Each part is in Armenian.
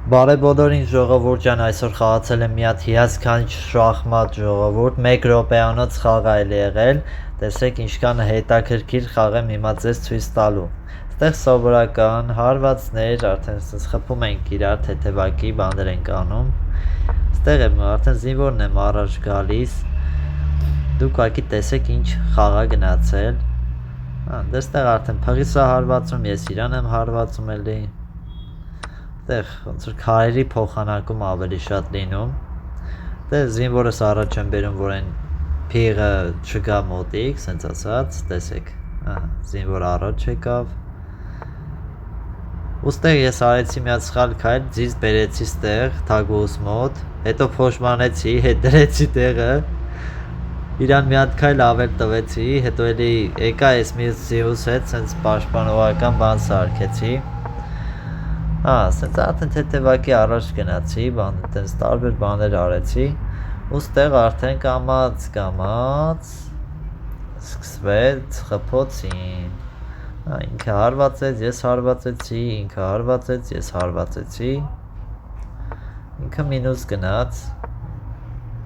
Բարև բոլորին ժողովուրդ ջան, այսօր խաղացել եմ մի հատ հիասքանչ շախմատ ժողովուրդ, 1 րոպեանոց խաղ այլ եղել, տեսեք ինչքան հետաքրքիր խաղ եմ հիմա ձեզ ցույց տալու։ Այստեղ սովորական հարվածներ, արդեն խփում ենք իրար, թեթևակի բաներ ենք անում։ Այստեղ եմ արդեն զինվորն եմ առաջ գալիս։ Դուք ուղղակի տեսեք ինչ խաղ է գնացել։ Դեստեղ արդեն փղիս է հարվածում, ես իրան եմ հարվածում էլի։ Այդտեղ ոնց որ քարերի փոխանակում ավելի շատ լինում։ Դե զինվորս առաջ եմ բերում, որ այն փիղը չգա մոտիկ, սենց ասած, տեսեք։ Զինվոր առաջ եկավ։ Ոստեղ ես արեցի մի հատ սխալ քայլ, ձիզ բերեցի ստեղ թագուհուս մոտ, հետո փոշմանեցի, հետ դրեցի տեղը։ Իրան մի հատ քայլ ավել տվեցի, հետո էլի եկա ես մի զիուս հետ, սենց պաշտպանողական բան սարքեցի։ Սենց արդեն թեթևակի առաջ գնացի, տենց տարբեր բաներ արեցի, ու ստեղ արդեն կամաց սկսվեց խփոցին։ Ինքը հարվածեց, ես հարվածեցի, ինքը հարվածեց, ես հարվածեցի։ Ինքը մինուս գնաց,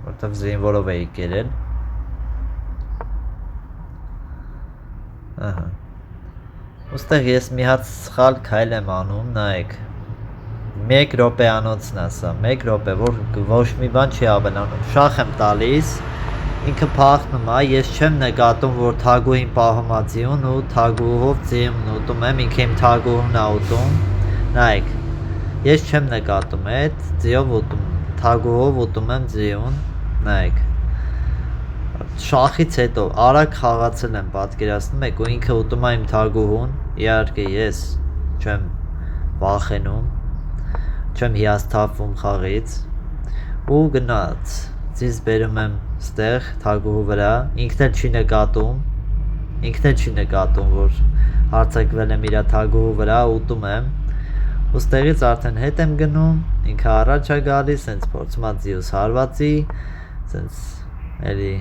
որտև զինվորով էի կերել։ Ոստեղ ես մի հատ սխալ քայլ եմ անում, նայեք, 1 րոպեանոցն է սա, 1 րոպե, որ ոչ մի բան չի ավելանում, շախ եմ տալիս, ինքը փախնում է, ես չեմ նկատում, որ թագուհին պահում է ձիուն ու թագուհով ձիուն ուտում եմ, ինքը իմ թագուհուն է ուտում, նայեք, ես չեմ նկատում այդ ձիով ուտում, թագուհով ուտում եմ ձիուն, նայեք, շախից հետո արագ խաղացել եմ, պատկերացնում եք, ու ինքը ուտում է իմ թագուհուն, իհարկե ես չեմ վախենում, չեմ հիասթափվում խաղից, ու գնաց, ձիզ բերում եմ ստեղ թագուհու վրա, ինքն էլ չի նկատում, որ հարձակվել եմ իր թագուհու վրա, ուտում եմ, ու ստեղից արդեն հետ եմ գնում, ինքը առաջ է գալիս, սենց փորձում է ձիուս հարվածի, սենց էլի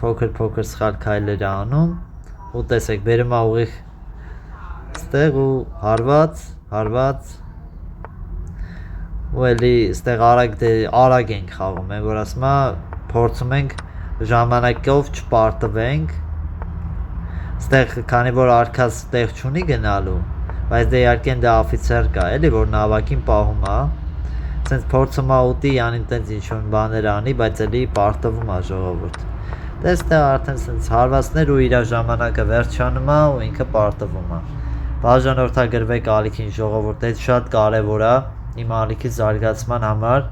փոքր սխալ քայլեր է անում, ու տեսեք բերում է ուղիղ ստեղ ու հարված, ու էլի ստեղ արագ ենք խաղում, որ ասում է փորձում ենք ժամանակով չպարտվենք, ստեղ քանի որ արքաս տեղ չունի գնալու, բայց դե իհարկե դա օֆիցեր կա, էլի որ նավակին պահում է, սենց փորձում է ուտի, յանին տենց ինչ-որ բաներ անի, բայց էլի պարտվում է ժողովուրդ։ Դե ստեղ արդեն սենց հարվածներ ու իր ժամանակը վերջանում է ու ինքը պարտվում է։ Բաժանորդագրվեք ալիքին ժողովուրդ, այդ շատ կարևոր է իմ ալիքի զարգացման համար,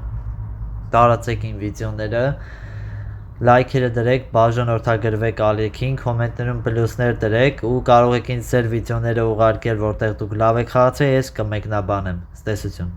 տարածեք իմ վիդեոները, լայքերը դրեք, բաժանորդագրվեք ալիքին, կոմենտներում պլյուսներ դրեք ու կարող եք ինձ ձեր վիդեոները ուղարկել, որտեղ դուք լավ եք խաղացել, ես կմեկնաբանեմ, տեսություն։